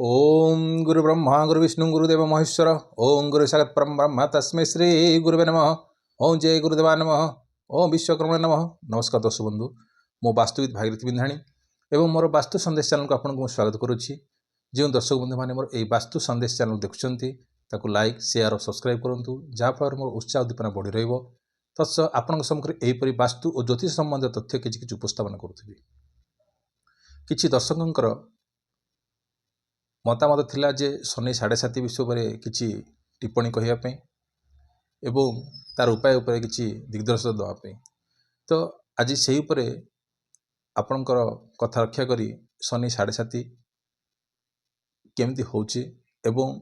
ओम गुरु ब्रह्मा गुरु विष्णु गुरुदेव महेश्वर ओम गुरु साक्षात् परम ब्रह्म तस्मै श्री गुरुवे नमः। ओम जय गुरुदेवा नमः। ओम विश्वकर्मा नमः। नमस्कार दर्शक बंधु, मो वास्तुविद भागीरथी बिंधाणी एवं मोर वास्तु संदेश चैनल को आपको स्वागत करुच्ची। जो दर्शक बंधु मैंने मोर यही वास्तु संदेश चैनल देखुं लाइक शेयर और सब्सक्राइब करूँ जहाँफल मोर उत्साह उद्दीपना बढ़ी रत्स आपण सम्मुखें यहीपरि वास्तु और ज्योतिष संबंधी तथ्य किसी उपस्थापन करुँगी। किसी दर्शकों मतामत थिला जे शनि 7.5 विषय पर किसी टिप्पणी कहवाई एवं तार उपाय उपर किसी दिग्दर्शन देवाई। तो आज से आपणकर कथा रक्षा करी शनि 7.5 केमती होची एवं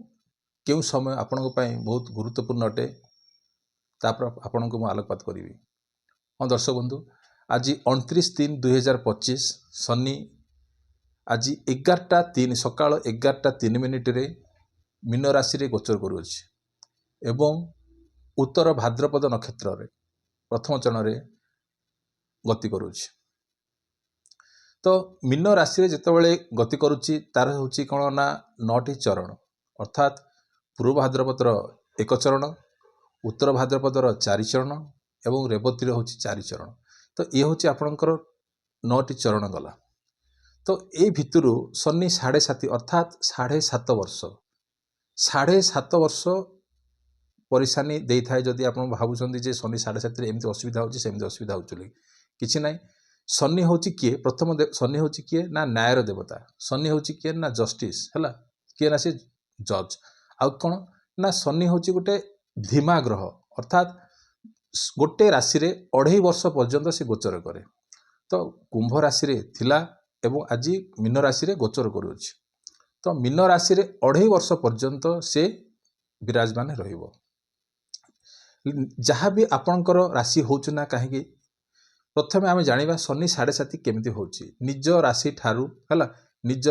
क्यों समय आपण बहुत गुरुत्वपूर्ण अटे तापर आपण को आलोकपात करी। हाँ दर्शक बंधु, आज 29/3/2025 शनि आज 11:03 सकाळ 11:03 मीन राशि रे गोचर करुछि एवं उत्तर भाद्रपद नक्षत्र रे प्रथम चरण रे गति करुछि। तो मीन राशि रे जेतेबेले गति करुछि तार होछि कोन ना 9टी चरण, अर्थात पूर्व भाद्रपदर 1 चरण, उत्तर भाद्रपदर 4 चरण एवं रेवती रे होछि 4 चरण। तो ये होछि आपनकर 9टी चरण गला। तो ये भितरु शनि 7.5 अर्थात 7.5 वर्ष 7.5 वर्ष परेशानी दे थाए। जदि आप भावुं जे शनि 7.5 एमती असुविधा होची सेमती असुविधा होची किछि नाई। शनि होची किए प्रथम शनि होची किए ना न्यायर देवता, शनि होची किए ना जस्टिस हैला किए ना से जज। आउ कोन ना शनि होची गोटे धीमा ग्रह, अर्थात गोटे राशि रे 2.5 वर्ष पर्यंत से गोचर करे। तो कुंभ राशि रे थिला एवं आज मीन राशि रे गोचर करुछि। तो मीन राशि रे 2.5 वर्ष पर्यंत से विराजमान रहिबो। जहाँ भी आपणकर राशि होछु ना कहीं प्रथमे आम जानिबा शनि 7.5 केमिति होछि। निज राशि ठारू हैला निज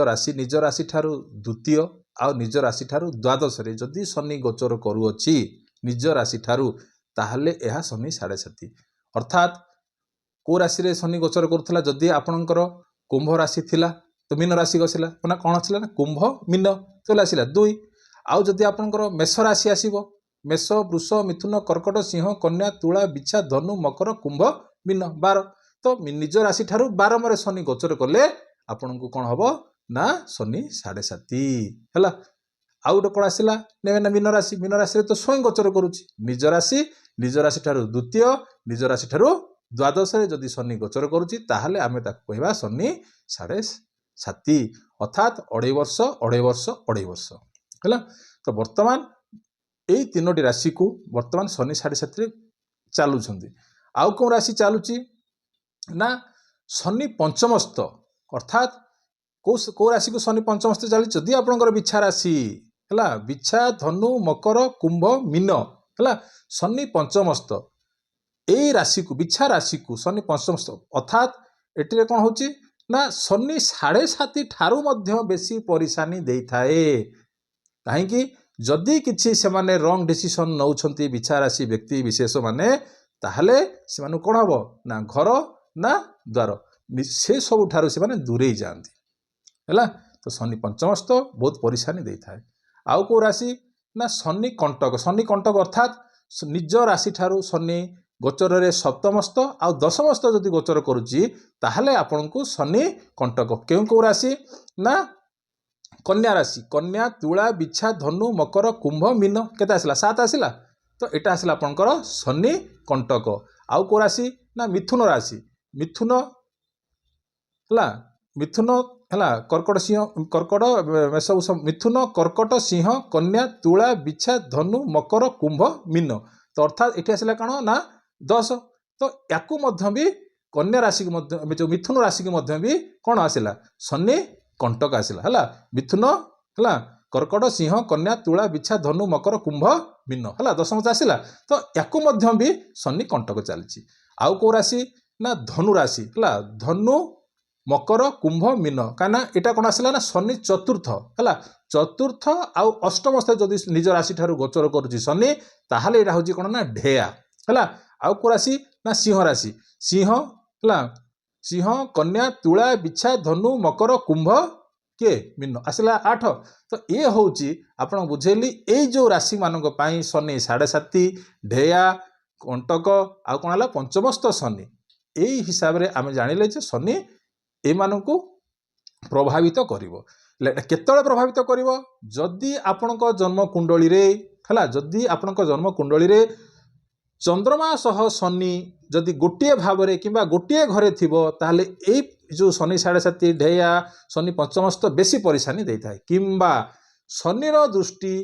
राशि ठारू द्वितीय आ निज राशि ठारू द्वादश रे जदि शनि गोचर करूअछि निज राशि ठारू ताहले एहा शनि 7.5। अर्थात को राशि रे शनि गोचर करूथला जदि आपणकर कुंभ राशि थिला तो मीन राशि गसिला ना कौन आसला ना कुंभ मीन तो आसला 2। आउ जदि आपणकर मेष राशि आसीबो मेष वृष मिथुन कर्कट सिंह कन्या तुला बिछा धनु मकर कुंभ मीन 12। तो निज राशि ठारू 12 मरे शनि गोचर कले आपन को कौन हबो ना शनि 7.5 हैला। आउ गोटे कौन आसला ना मीन राशि तो स्वयं गोचर करुछि निज राशि ठारू द्वितीय निज राशि ठारू द्वादश रे जदि शनि गोचर करुछि ताहले आमे ताको कहबा शनि 7.5 अर्थात 2.5 वर्ष हैला। तो वर्तमान एई तीनोटी राशि को वर्तमान शनि 7.5 रे चालुछंती। आउ को राशि चालुछि ना शनि पंचमस्त, अर्थात को राशि को शनि पंचमस्त चालु जदि आपनकर बिछा राशि हैला बिछा धनु मकर कुंभ मीन हैला शनि पंचमस्त एई राशि को बिछा राशि को शनि पंचमस्त अर्थात एटिरे कौन होची ना शनि 7.5 ठारू मध्य बेसी परेशानी दे थाए। कहीं जदि किछि से माने रॉन्ग डिसीजन नौछंती बिछा राशि व्यक्ति विशेष माने ताहले से मानु कोन हबो ना घर ना द्वार से सब ठारू से माने दूरे जांती हैला। तो शनि पंचमस्त बहुत परेशानी दे थाए। आउ को राशि ना शनि कंटक अर्थात निज राशि ठारू शनि गोचर रे सप्तमस्त आ दशमस्त जदि गोचर करुछि ताहले आपन को शनि कंटक। केउ को राशि ना कन्या राशि कन्या तुला बिछा धनु मकर कुंभ मीन केते आसला 7 आसला। तो एटा आसला आपनकर शनि कंटक। आउ को राशि ना मिथुन राशि मिथुन हैला कर्कट मेष मिथुन कर्कट सिंह कन्या तुला बिछा धनु मकर कुंभ मीन। तो अर्थात एठी आसला कण ना 10। तो याकू मध्य भी कन्या राशि के मध्य जो मिथुन राशि के मध्य भी कौन आसला शनि कंटक आसला हैला मिथुन हैला कर्कट सिंह कन्या तुला बिछा धनु मकर कुंभ मीन हैला 10 आसला। तो याकू मध्य भी शनि कंटक चलछि। आउ को राशि ना धनु राशि हैला धनु मकर कुंभ मीन काना एटा कौन आसला ना शनि चतुर्थ हैला चतुर्थ आउ अष्टम स्थ जदि निज राशि ठारू गोचर करुछि शनि ताहले एटा होछि कोन ना ढेया हैला। आउ को राशि ना सिंह राशि सिंह हैला सिंह कन्या तुला बिछा धनु मकर कुंभ किए मीन आसला 8 तो ये होची आपण बुझेली ए जो राशि मानक पई शनि 7.5 ढेया कंटक आउ कोन हला पंचमस्त शनि एई हिसाब रे आमे जानिले जे शनि ए मानकू प्रभावित करिवो केतळे प्रभावित करिवो जदि आपणक जन्म कुंडली रे हला जदि आपणक जन्म कुंडली रे चंद्रमा सह शनि जदि गोटे भाव रे किंबा गोटे घरे थिबो ताहले ए जो शनि 7.5 ढेया शनि पंचमस्त बेसी परेशानी देता है किंबा शनिर दृष्टि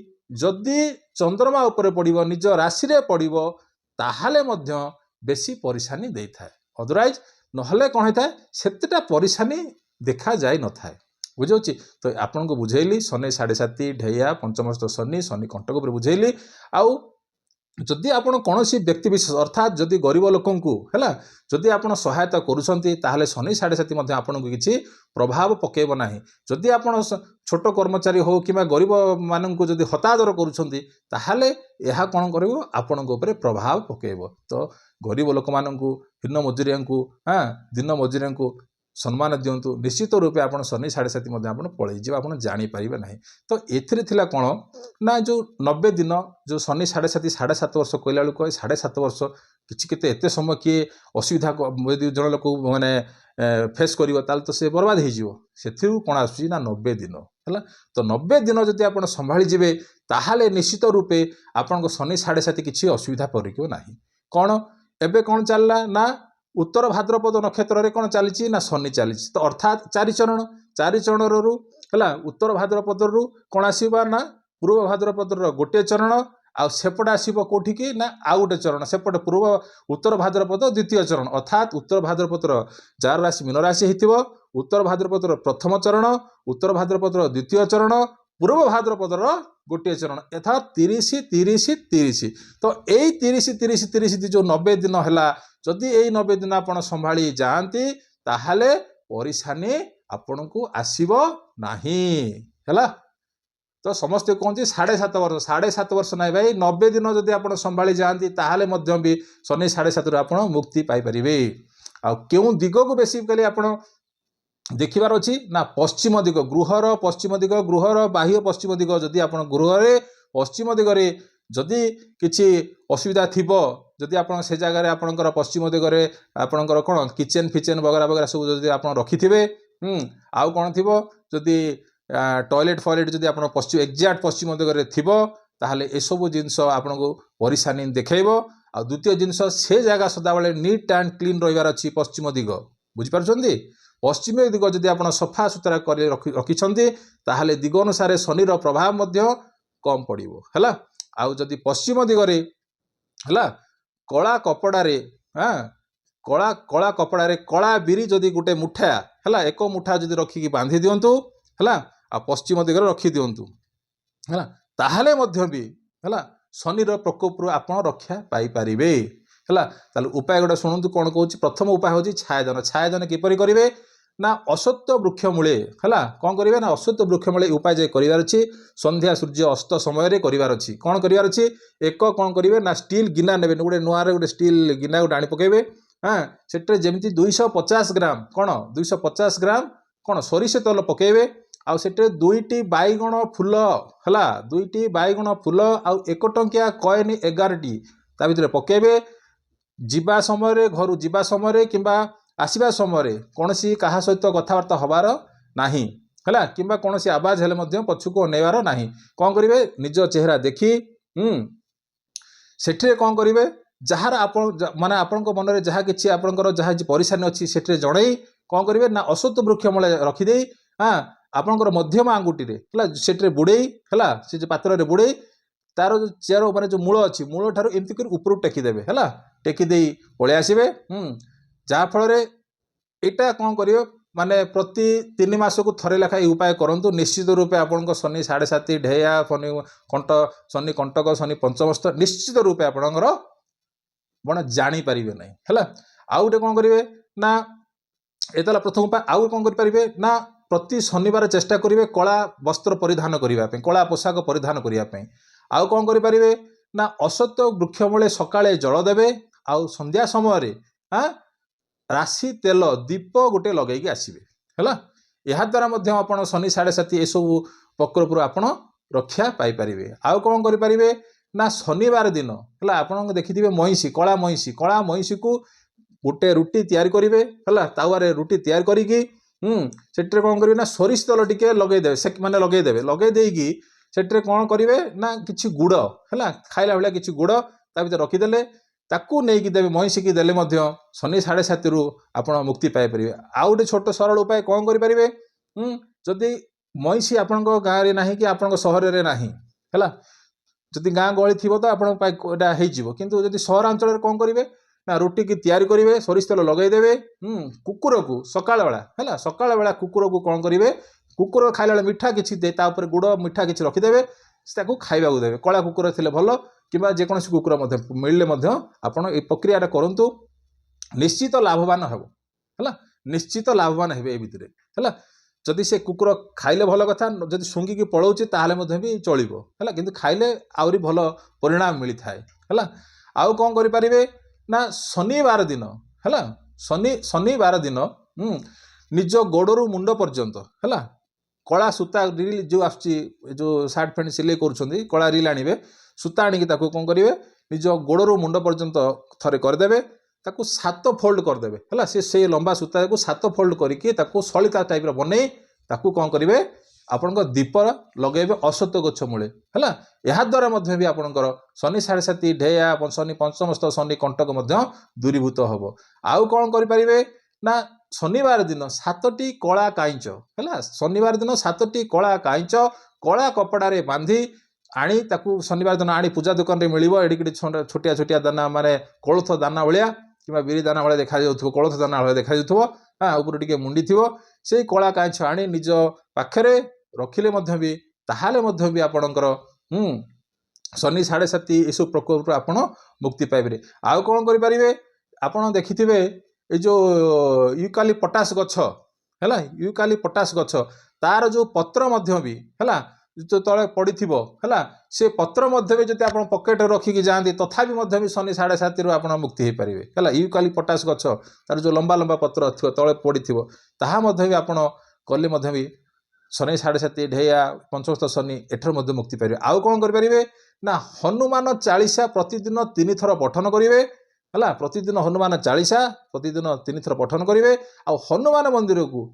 जदि चंद्रमा उपरे पड़िबो निज राशि रे पड़िबो ताहले मध्य बेसी परेशानी देता है अदरवाइज नहले कौन होता है सेतेटा परेशानी देखा जाय न थाए बुझे तो आपन को बुझेली शनि 7.5 ढेया पंचमस्त शनि शनि कंटक उपर बुझेली आउ जदि आपण कौनसी व्यक्ति विशेष अर्थात जदि गरीब लोकंकु हैला जदि आपण सहायता करूछंती ताहले शनि 7.5 मध्ये आपण को किछि प्रभाव पकेबो नाही जदि आपण छोट कर्मचारी हो किबा गरीब माननकु जदि हतादर करूछंती ताहले एहा कोन करबो आपण को ऊपर प्रभाव पकेबो तो गरीब लोक माननकु दिन मजुरियांकु दिन मजुरियांकु सम्मान दिंतु निश्चित रूपे आप शनि 7.5 आप पलि जी आप जापर ना तो एथिरे कौन ना जो 90 दिन जो शनि 7.5 वर्ष कहला कहे 7.5 वर्ष कि एत समय किए असुविधा जन लोक मैंने फेस कर तो से बर्बाद हो कौन आसूँ ना 90 दिन है तो 90 दिन जदि आप संभाली जी ताहले निश्चित रूपे आपण शनि 7.5 किसी असुविधा पड़ो ना कौन एबे कौन चलला ना उत्तर भाद्रपद नक्षत्र रे कौन चली ना शनि चली तो अर्थात 4 चरण रु है उत्तर भाद्रपद रु कौन आसवा ना पूर्व भाद्रपद गोटे चरण आ सेपटे आसो कौटी की ना आउ गोटे चरण सेपटे पूर्व उत्तर भाद्रपद द्वितीय चरण अर्थात उत्तर भाद्रपद जार राशि मीन राशि हो उत्तर भाद्रपद प्रथम चरण उत्तर भाद्रपद द्वितीय चरण पूर्व भाद्रपद गोटे चरण अर्थात 30-30-30 तो यही 30-30-30 जो 90 दिन है जदि यही 90 दिन आप संभाली जाती ताहले परेशानी आपण को आसीबो नाही हैला तो समस्ते कहते 7.5 वर्ष 7.5 वर्ष ना भाई 90 दिन जदि आप संभाली जाती ताहले मध्य भी शनि 7.5 आप मुक्ति पाइपर आ क्यों दिग को बेसिकली आप देखिबार अच्छी ना पश्चिम दिग गृहर पश्चिम दिग गृहर बाह्य पश्चिम दिग जदि आप गृह पश्चिम दिगरे जदि किछि असुविधा थिबो जदि आप से जगह आपणकर पश्चिम दिगरे आपणकर कौन किचेन फिचेन वगैरह वगैरह सब जदि आप रखिथिबे आउ कौन थिबो जदि टॉयलेट फॉयलेट जदि आप पश्चिम एक्जाक्ट पश्चिम दिगरे थिबो ताहले ए सब जिंस आपनको परेशानी देखैबो आ द्वितीय जिंस से जगह सदा बेले नीट एंड क्लीन रहिबार अछि पश्चिम दिग बुझि पारछन्ती पश्चिम दिग जदि आप सफा सुतरा कर रखिछन्ती ताहले दिग अनुसार शनिर प्रभाव मध्य कम पड़िबो हैला आउ जदि पश्चिम दिगरे हैला कला कपड़ारे कला कला कपड़ारे कला बिरी जदि गोटे मुठा हैला एक मुठा जदि रखिकी बांधि दियंतु हैला आ पश्चिम दिगरे रखि दियंतु हैला ताहले मध्य भी हैला शनिर प्रकोप आपण रक्षा पाई परिबे हैला ताले उपाय गोटे शुणु कौन कहूँ प्रथम उपाय हूँ छायादान किपरि करिवे ना असत्य वृक्ष मूले है कौन करेंगे ना असत्य वृक्ष मूले उपाय जे करार अच्छी संध्या सूर्य अस्त समय करार अच्छी कौन करार अच्छी एक कौन करेंगे ना स्टील गिना ने गोटे नुआ गोटे स्टील गिना गोटे आनी पकेबे हाँ से जमी 250 ग्राम कौन 250 ग्राम कौन सरिष तेल पकेबे आउ सेटे 2टी बैगण फूल है 2टी बैगण फूल आउ 1 टंकिया कॉइन 11टी ता भीतर पकेबे जीवा समय घर जीवा समय किंबा आसवा समय कौन सी क्या सहित कथबार्ता हबार नाही है कि कौन सी आवाज हेले पछुक अनेबार नाही कौन करेंगे निज चेहरा देखी सेठे कौन करेंगे जार आप माने आपण मन में जहाँ कि आपंकर जहाँ परेशानी अच्छी से जड़े कौन करेंगे ना असत्य वृक्ष मूल रखिदे हाँ आपंकर मध्यम आंगुटी से बुड़े है से पात्र में बुड़े तार जो चेयर माने जो मूल अच्छी मूल ठार एमती कर ऊपर टेकीदेवे है टेकीदे पलि आसबे जहाँफल यहाँ कौन करेंगे माने प्रति 3 मास को थरे लेखा उपाय करूँ निश्चित रूपे आपण शनि 7.5 ढेया शनि कंटक शनि पंचमस्त निश्चित रूपे आपणकर बण जापारे ना है आउ गोटे कौन करेंगे ना ये प्रथम उपाय आउ कौन करेंगे ना प्रति शनिवार चेष्टा करेंगे कला वस्त्र परिधान करने कला पोशाक परिधान करने आउ कौन करेंगे ना असत्य वृक्ष मूले सकाळे जल देवे आउ संध्या समय हाँ राशि तेल दीप गोटे लगेगी आसबे है एहाद्वारा आपण शनि 7.5 एसबू प्रकोपरू आपण रक्षा पाइपर। आउ कौन करें ना शनिवार दिन है आप देखिए महिषी कला महिषी को गोटे रुटी तैयारी करेंगे है तावारे रुटी तैयारी करिकी से कौन करेंगे ना सोरिष तेल टिके लगेदे से मैंने लगेदेकी से कौन करेंगे ना कि गुड़ है खाइला भाया कि गुड़ ता भर रखीदे ताकू नहीं देवे महिषी की देले शनि 7.5 रु आप मुक्ति पाइपर। आउ गोटे छोट सरल उपाय कौन करेंगे जदि महिषी आपण गाँव में ना कि आपण सहर में ना है जदि गाँ गहली थी तो आपटा किंतु जदि सहरांचल कौन करेंगे ना रुटी की तैयारी करेंगे सोरिष तेल लगेदेवे कुकुर को सकाळ बेला है सकाळ बेला कुकुर को कौन करेंगे कुकुर खाइला मिठा किसी गुड़ मिठा किसी रखीदेवे खाइबा देवे कला कुकुर थे भल कि जेकोसी कुकुर मिलले आपण ये प्रक्रिया करूँ निश्चित लाभवान हे है निश्चित लाभवान हे भितर है जदि से कुकुर खाइले भल कथा जदि शुंगिकी पलाऊँचे ताहले भी चलो है कि खाइले आहरी भल परिणाम मिलता है। आउ कौन करें ना शनिवार दिन है शनिवार दिन निज गोड़ू मुंड पर्यंत है कला सूता रिल जो जो सार्ट पैंट सिलाई कर कला रिल आने सूता आनिकी कौन करेंगे निज गोड़ू मुंड पर्यंत थरे करदे ताकू 7 फोल्ड करदे है से लंबा सूता को 7 फोल्ड करके सलिता टाइप बन ताकू कौन करेंगे आपण दीप लगेबे अश्वत्थ गछ मूले है याद्वारा भी आपणकर शनि 7.5 ढेया शनि पंचमस्त शनि कंटक दूरीभूत हम। आउ कौन करें ना शनिवार दिन 7टी कला काइंच है शनिवार दिन 7टी कला काइंच कला कपड़े बांधी आनी ताकू शनिवार दिन आनी पूजा दुकान में मिल छोटिया छोटिया दाना माने कोलथ दाना भाया कि बिरी दाना भाया देखा कोलथ दाना भाया देखा हाँ ऊपर टिके मुंडी थी से कला काइंच आनी निज पाखरे रखिले भी ताहाले भी आपणकर शनि 7.5 यू प्रकोप आपण मुक्ति पाइबे। आउ कौन करें आप देखिथे ये जो यूकालिपटास गछ है यूकालिपटास गछ तार जो पत्र भी है जो तले पड़ी है से पत्र भी जब आप पकेट रखिकी जाती तथापि भी शनि 7.5 रु आप मुक्ति हो पारे है यूकालिपटास गछ तार जो लंबा लंबा पत्र तले पड़ी ताहा भी आप कले भी शनि 7.5 ढेया पंचमस्त शनि एठर मुक्ति पाइबे। आउ कौन करें ना हनुमान चालीसा प्रतिदिन 3 थर पठन करेंगे है प्रतिदिन हनुमान चालीसा प्रतिदिन 3 थर पठन करेंगे। आ हनुमान मंदिर को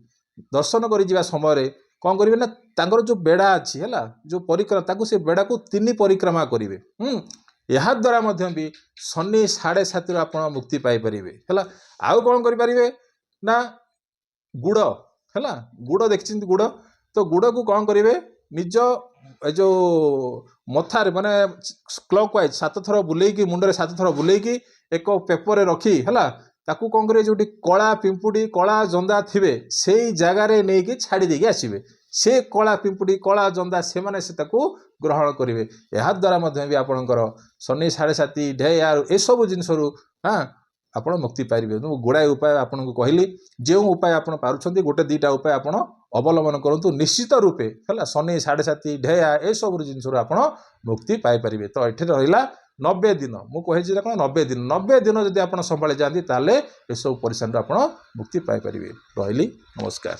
दर्शन कर समय कौन करेंगे ना तांगर जो बेड़ा अच्छी है जो परिक्रमा से बेड़ा को 3 परिक्रमा करेंगे याद्वारा भी शनि 7.5 आप मुक्ति पाइपर है। आउ कौन करें ना गुड़ है गुड़ देखते गुड़ तो गुड़ को कौन करेंगे निज जो मथार माने क्लॉक वाइज 7 थर बुलेकी मुंडे 7 थर बुलेकी एक पेपर रखी है ताकू कौन करेंगे जो कला पिंपुड़ी कला जंदा थे से जगार नहीं छाड़ी देकी आसवे से कला पिंपुड़ी कला जंदा से माने से ग्रहण करेंगे याद्वारा भी आपणकर शनि 7.5 ढेया ए सब जिनस हाँ आप मुक्ति पाइबे। गुड़ाए उपाय आपन को कहली जो उपाय आप पार्टी गोटे 2टा उपाय आप अवलंबन करूँ निश्चित रूपे है शनि 7.5 ढेया ए सब जिनस आप मुक्ति पाइपर। तो ये रहा 90 दिन मुझे कौन 90 दिन जब आप संभाली जाती ताले ये सब परेशान आप मुक्ति पाइपर। रही नमस्कार।